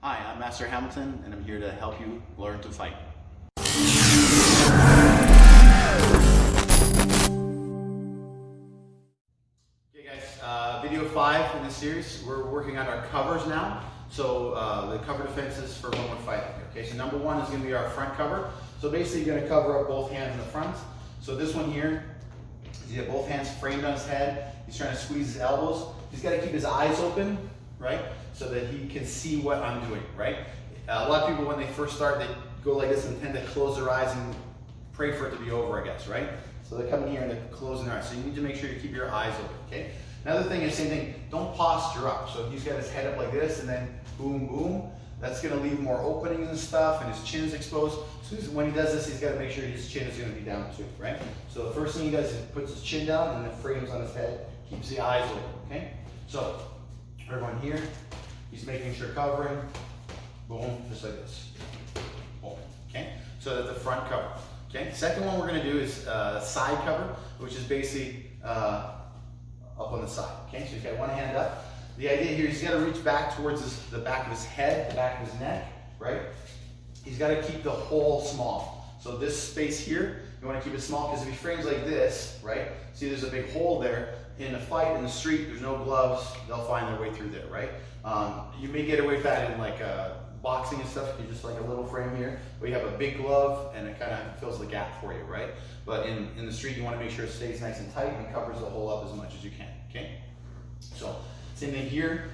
Hi, I'm Master Hamilton, and I'm here to help you learn to fight. Okay guys, video 5 in this series, we're working on our covers now. So the cover defenses for when we're fighting. Okay, so number 1 is going to be our front cover. So basically you're going to cover up both hands in the front. So this one here, he's got both hands framed on his head. He's trying to squeeze his elbows. He's got to keep his eyes open, right? So that he can see what I'm doing, right? A lot of people, when they first start, they go like this and tend to close their eyes and pray for it to be over, I guess, right? So they come in here and they're closing their eyes. So you need to make sure you keep your eyes open, okay? Another thing is, same thing, don't posture up. So he's got his head up like this and then boom, boom. That's gonna leave more openings and stuff, and his chin's exposed. So when he does this, he's gotta make sure his chin is gonna be down too, right? So the first thing he does is puts his chin down and then frames on his head, keeps the eyes open, okay? So everyone here, he's making sure covering, boom, just like this, boom, okay? So that's the front cover, okay? Second one we're gonna do is side cover, which is basically up on the side, okay? So he's got one hand up. The idea here, he's got to reach back towards the back of his head, the back of his neck, right? He's got to keep the hole small. So this space here, you want to keep it small because if he frames like this, right? See, there's a big hole there. In a fight in the street, there's no gloves. They'll find their way through there, right? You may get away with that in like boxing and stuff. You just like a little frame here, where you have a big glove and it kind of fills the gap for you, right? But in the street, you want to make sure it stays nice and tight and covers the hole up as much as you can, okay? So same thing here.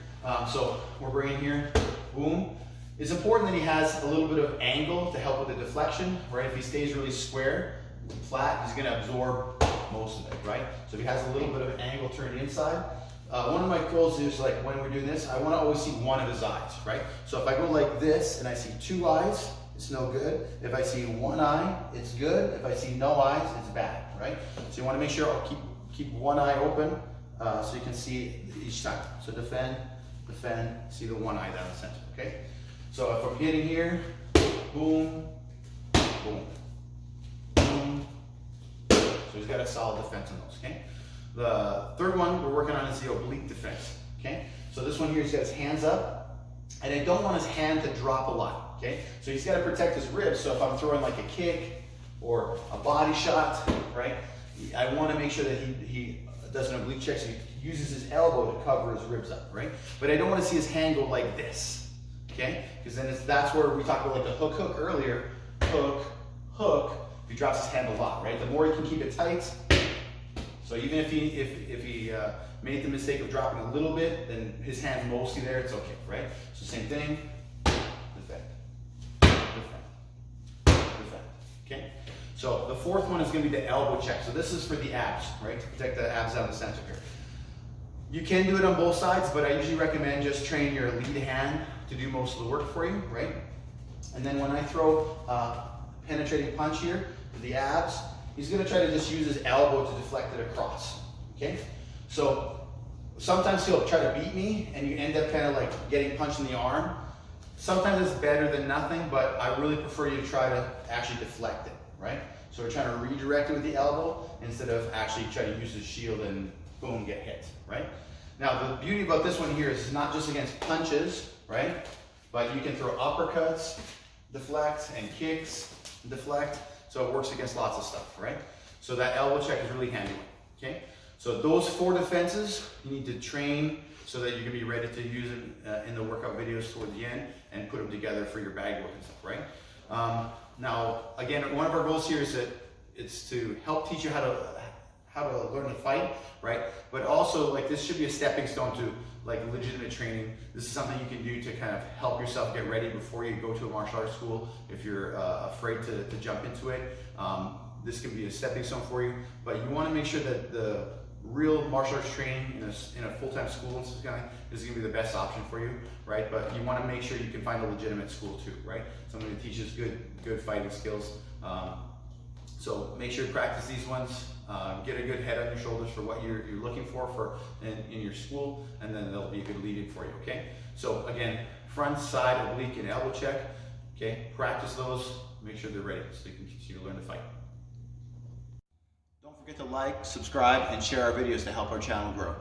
So we're bringing here, boom. It's important that he has a little bit of angle to help with the deflection, right? If he stays really square, flat, he's gonna absorb most of it, right? So if he has a little bit of angle turned inside, one of my goals is like when we're doing this, I wanna always see one of his eyes, right? So if I go like this and I see 2 eyes, it's no good. If I see 1 eye, it's good. If I see no eyes, it's bad, right? So you wanna make sure I'll keep 1 eye open, so you can see each time. So defend, defend, see the 1 eye down the center, okay? So if I'm hitting here, boom, boom, boom. So he's got a solid defense on those, okay? The third one we're working on is the oblique defense, okay? So this one here, he's got his hands up, and I don't want his hand to drop a lot, okay? So he's got to protect his ribs, so if I'm throwing like a kick or a body shot, right? I want to make sure that he does an oblique check, so he uses his elbow to cover his ribs up, right? But I don't want to see his hand go like this, okay? Because then that's where we talked about like the hook earlier. Hook, hook. He drops his hand a lot, right? The more he can keep it tight. So even if he made the mistake of dropping a little bit, then his hand's mostly there. It's okay, right? So same thing. Defend, defend, defend. Okay. So the fourth one is going to be the elbow check. So this is for the abs, right? To protect the abs down the center here. You can do it on both sides, but I usually recommend just train your lead hand to do most of the work for you, right? And then when I throw a penetrating punch here to the abs, he's going to try to just use his elbow to deflect it across, okay? So sometimes he'll try to beat me and you end up kind of like getting punched in the arm. Sometimes it's better than nothing, but I really prefer you to try to actually deflect it, right? So we're trying to redirect it with the elbow instead of actually trying to use the shield and boom, get hit, right? Now the beauty about this one here is it's not just against punches, right? But you can throw uppercuts, deflect, and kicks, deflect. So it works against lots of stuff, right? So that elbow check is really handy, okay? So those 4 defenses, you need to train so that you can be ready to use it in the workout videos towards the end and put them together for your bag work and stuff, right? Now, again, one of our goals here is that it's to help teach you how to learn to fight, right? But also, like, this should be a stepping stone to like legitimate training. This is something you can do to kind of help yourself get ready before you go to a martial arts school if you're afraid to jump into it. This can be a stepping stone for you, but you want to make sure that the real martial arts training in a full-time school and stuff is going to be the best option for you, right? But you want to make sure you can find a legitimate school too, right? Someone who teaches good fighting skills. So make sure you practice these ones. Get a good head on your shoulders for what you're looking for in your school, and then they'll be a good lead-in for you, okay? So again, front, side, oblique, and elbow check, okay? Practice those, make sure they're ready so you can continue to learn to fight. Don't forget to like, subscribe, and share our videos to help our channel grow.